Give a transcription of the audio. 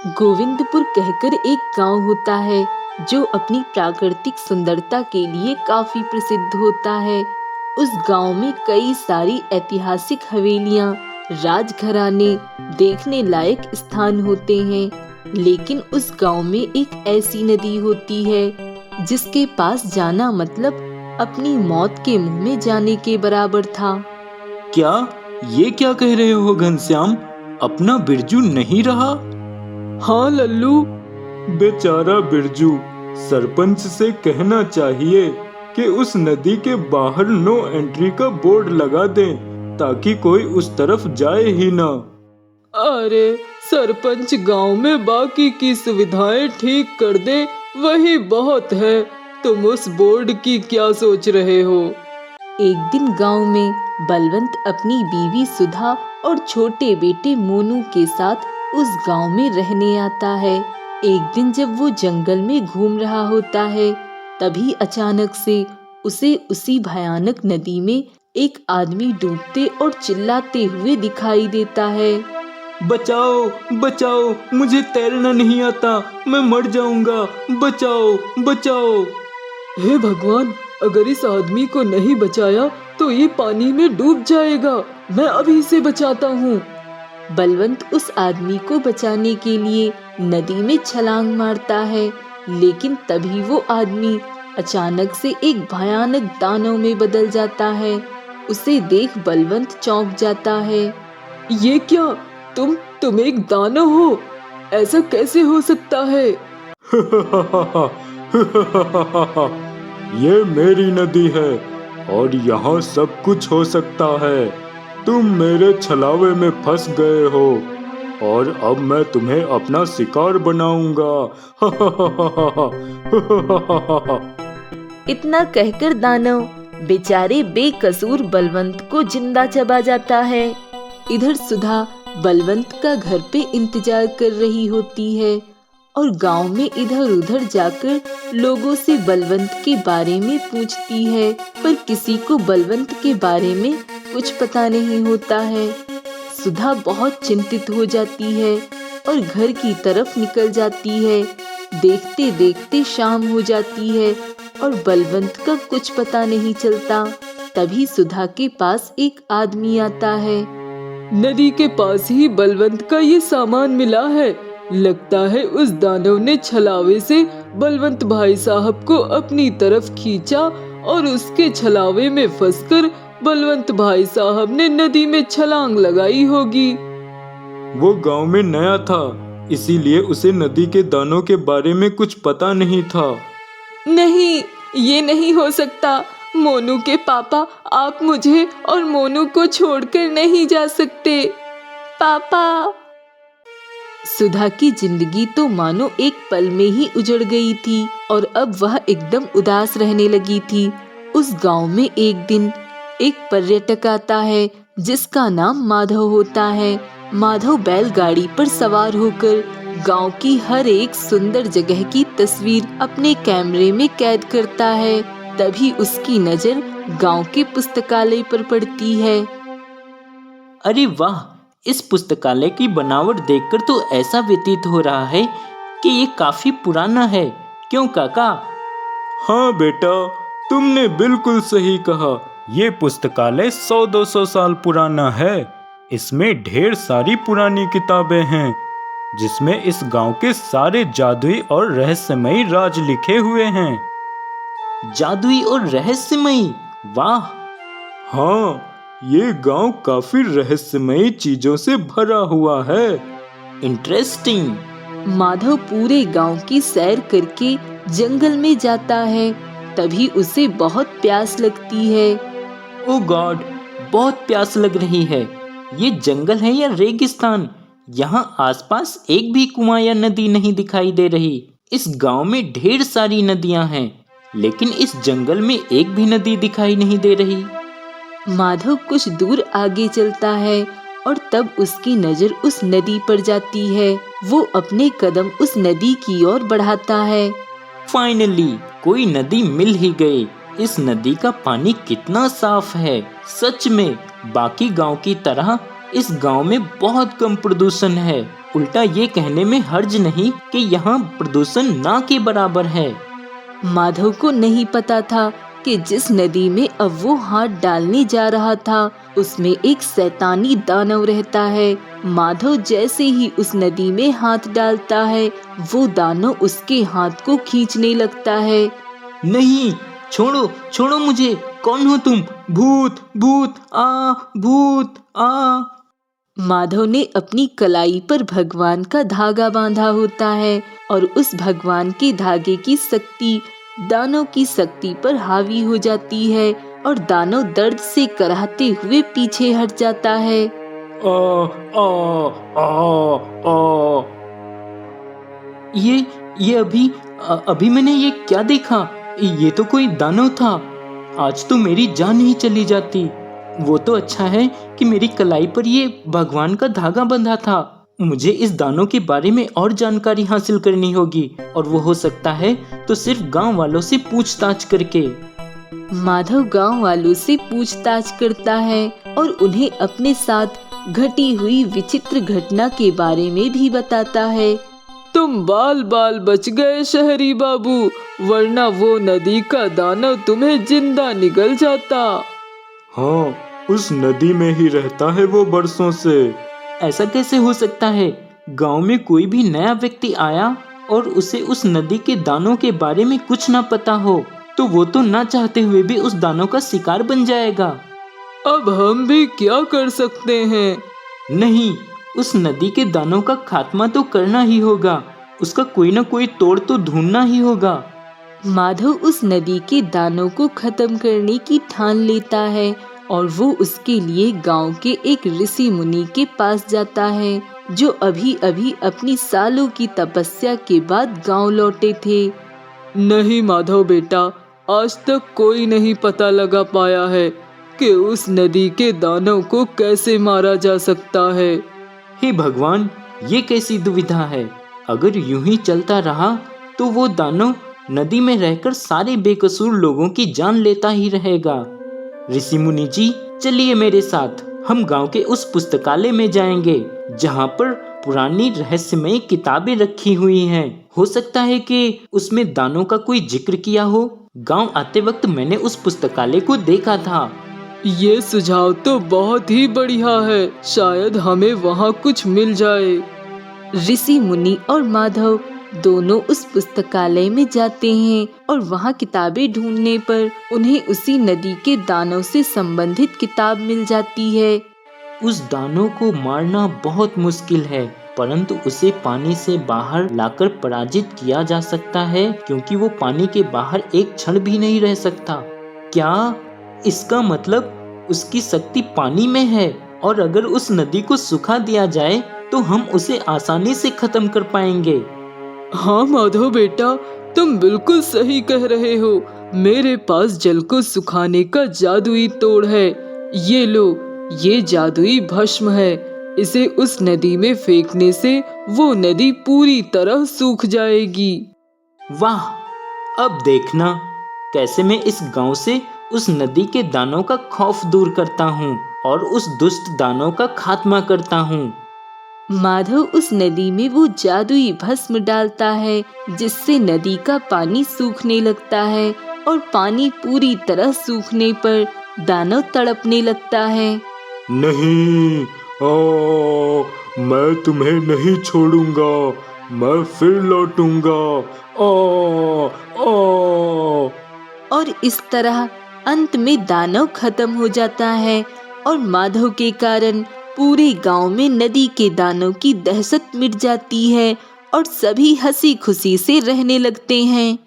गोविंदपुर कहकर एक गांव होता है जो अपनी प्राकृतिक सुंदरता के लिए काफी प्रसिद्ध होता है। उस गांव में कई सारी ऐतिहासिक हवेलियां, राजघराने, देखने लायक स्थान होते हैं। लेकिन उस गांव में एक ऐसी नदी होती है जिसके पास जाना मतलब अपनी मौत के मुंह में जाने के बराबर था। क्या ये क्या कह रहे हो घनश्याम? अपना बिरजू नहीं रहा? हाँ लल्लू, बेचारा बिरजू। सरपंच से कहना चाहिए कि उस नदी के बाहर नो एंट्री का बोर्ड लगा दें ताकि कोई उस तरफ जाए ही ना। अरे सरपंच गांव में बाकी की सुविधाएं ठीक कर दे, वही बहुत है। तुम उस बोर्ड की क्या सोच रहे हो? एक दिन गांव में बलवंत अपनी बीवी सुधा और छोटे बेटे मोनू के साथ उस गांव में रहने आता है। एक दिन जब वो जंगल में घूम रहा होता है, तभी अचानक से उसे उसी भयानक नदी में एक आदमी डूबते और चिल्लाते हुए दिखाई देता है। बचाओ बचाओ, मुझे तैरना नहीं आता, मैं मर जाऊंगा, बचाओ बचाओ। हे भगवान, अगर इस आदमी को नहीं बचाया तो ये पानी में डूब जाएगा। मैं अभी इसे बचाता हूँ। बलवंत उस आदमी को बचाने के लिए नदी में छलांग मारता है, लेकिन तभी वो आदमी अचानक से एक भयानक दानव में बदल जाता है। उसे देख बलवंत चौंक जाता है। ये क्या? तुम एक दानव हो? ऐसा कैसे हो सकता है? ये मेरी नदी है और यहाँ सब कुछ हो सकता है। तुम मेरे छलावे में फंस गए हो और अब मैं तुम्हें अपना शिकार बनाऊंगा। इतना कहकर दानव बेचारे बेकसूर बलवंत को जिंदा चबा जाता है। इधर सुधा बलवंत का घर पे इंतजार कर रही होती है और गांव में इधर उधर जाकर लोगों से बलवंत के बारे में पूछती है, पर किसी को बलवंत के बारे में कुछ पता नहीं होता है। सुधा बहुत चिंतित हो जाती है और घर की तरफ निकल जाती है। देखते देखते शाम हो जाती है और बलवंत का कुछ पता नहीं चलता। तभी सुधा के पास एक आदमी आता है। नदी के पास ही बलवंत का ये सामान मिला है। लगता है उस दानव ने छलावे से बलवंत भाई साहब को अपनी तरफ खींचा और उसके छलावे में फंसकर बलवंत भाई साहब ने नदी में छलांग लगाई होगी। वो गांव में नया था, इसीलिए उसे नदी के दानों के बारे में कुछ पता नहीं था। नहीं, ये नहीं हो सकता। मोनू के पापा, आप मुझे और मोनू को छोड़कर नहीं जा सकते। पापा। सुधा की जिंदगी तो मानो एक पल में ही उजड़ गई थी और अब वह एकदम उदास रहने लगी थी। उस गांव में एक दिन एक पर्यटक आता है जिसका नाम माधव होता है। माधव बैलगाड़ी पर सवार होकर गांव की हर एक सुंदर जगह की तस्वीर अपने कैमरे में कैद करता है। तभी उसकी नजर गांव के पुस्तकालय पर पड़ती है। अरे वाह, इस पुस्तकालय की बनावट देखकर तो ऐसा व्यतीत हो रहा है कि ये काफी पुराना है। क्यों काका? हाँ बेटा, तुमने बिल्कुल सही कहा। ये पुस्तकालय 100-200 साल पुराना है। इसमें ढेर सारी पुरानी किताबें हैं जिसमें इस गांव के सारे जादुई और रहस्यमयी राज लिखे हुए हैं। जादुई और रहस्यमयी? वाह! हाँ, ये गांव काफी रहस्यमयी चीजों से भरा हुआ है। इंटरेस्टिंग। माधव पूरे गांव की सैर करके जंगल में जाता है। तभी उसे बहुत प्यास लगती है। ओ गॉड, बहुत प्यास लग रही है। ये जंगल है या रेगिस्तान? यहाँ आसपास एक भी कुआं या नदी नहीं दिखाई दे रही। इस गांव में ढेर सारी नदियां हैं, लेकिन इस जंगल में एक भी नदी दिखाई नहीं दे रही। माधव कुछ दूर आगे चलता है और तब उसकी नजर उस नदी पर जाती है। वो अपने कदम उस नदी की ओर बढ़ाता है। फाइनली कोई नदी मिल ही गई। इस नदी का पानी कितना साफ है। सच में बाकी गांव की तरह इस गांव में बहुत कम प्रदूषण है। उल्टा ये कहने में हर्ज नहीं कि यहाँ प्रदूषण ना के बराबर है। माधव को नहीं पता था कि जिस नदी में अब वो हाथ डालने जा रहा था उसमें एक शैतानी दानव रहता है। माधव जैसे ही उस नदी में हाथ डालता है वो दानव उसके हाथ को खींचने लगता है। नहीं, छोड़ो छोड़ो मुझे, कौन हो तुम? भूत भूत आ, भूत आ। माधव ने अपनी कलाई पर भगवान का धागा बांधा होता है और उस भगवान के धागे की शक्ति दानव की शक्ति पर हावी हो जाती है और दानव दर्द से कराहते हुए पीछे हट जाता है। आ आ आ आ। ये अभी मैंने ये क्या देखा? ये तो कोई दानव था। आज तो मेरी जान ही चली जाती। वो तो अच्छा है कि मेरी कलाई पर ये भगवान का धागा बंधा था। मुझे इस दानव के बारे में और जानकारी हासिल करनी होगी और वो हो सकता है तो सिर्फ गांव वालों से पूछताछ करके। माधव गांव वालों से पूछताछ करता है और उन्हें अपने साथ घटी हुई विचित्र घटना के बारे में भी बताता है। तुम बाल बाल बच गए शहरी बाबू, वरना वो नदी का दानव तुम्हें जिंदा निगल जाता। हाँ, उस नदी में ही रहता है वो बरसों से। ऐसा कैसे हो सकता है? गांव में कोई भी नया व्यक्ति आया और उसे उस नदी के दानों के बारे में कुछ ना पता हो तो वो तो ना चाहते हुए भी उस दानों का शिकार बन जाएगा। अब हम भी क्या कर सकते हैं? नहीं, उस नदी के दानों का खात्मा तो करना ही होगा। उसका कोई ना कोई तोड़ तो ढूंढना ही होगा। माधव उस नदी के दानों को खत्म करने की ठान लेता है और वो उसके लिए गांव के एक ऋषि मुनि के पास जाता है जो अभी अभी अपनी सालों की तपस्या के बाद गांव लौटे थे। नहीं माधव बेटा, आज तक कोई नहीं पता लगा पाया है कि उस नदी के दानव को कैसे मारा जा सकता है। हे भगवान, ये कैसी दुविधा है? अगर यूं ही चलता रहा तो वो दानव नदी में रहकर सारे बेकसूर लोगों की जान लेता ही रहेगा। ऋषि मुनि जी, चलिए मेरे साथ, हम गांव के उस पुस्तकालय में जाएंगे जहां पर पुरानी रहस्यमय किताबें रखी हुई हैं। हो सकता है कि उसमें दानों का कोई जिक्र किया हो। गांव आते वक्त मैंने उस पुस्तकालय को देखा था। ये सुझाव तो बहुत ही बढ़िया है, शायद हमें वहाँ कुछ मिल जाए। ऋषि मुनि और माधव दोनों उस पुस्तकालय में जाते हैं और वहाँ किताबें ढूंढने पर उन्हें उसी नदी के दानव से संबंधित किताब मिल जाती है। उस दानव को मारना बहुत मुश्किल है, परंतु उसे पानी से बाहर लाकर पराजित किया जा सकता है क्योंकि वो पानी के बाहर एक क्षण भी नहीं रह सकता। क्या इसका मतलब उसकी शक्ति पानी में है और अगर उस नदी को सुखा दिया जाए तो हम उसे आसानी से खत्म कर पाएंगे। हाँ माधव बेटा, तुम बिल्कुल सही कह रहे हो। मेरे पास जल को सुखाने का जादुई तोड़ है। ये लो, ये जादुई भस्म है। इसे उस नदी में फेंकने से वो नदी पूरी तरह सूख जाएगी। वाह, अब देखना कैसे मैं इस गांव से उस नदी के दानों का खौफ दूर करता हूँ और उस दुष्ट दानों का खात्मा करता हूँ। माधव उस नदी में वो जादुई भस्म डालता है जिससे नदी का पानी सूखने लगता है और पानी पूरी तरह सूखने पर दानव तड़पने लगता है। नहीं, मैं तुम्हें नहीं छोड़ूंगा, मैं फिर लौटूंगा। और इस तरह अंत में दानव खत्म हो जाता है और माधव के कारण पूरे गांव में नदी के दानों की दहशत मिट जाती है और सभी हंसी खुशी से रहने लगते हैं।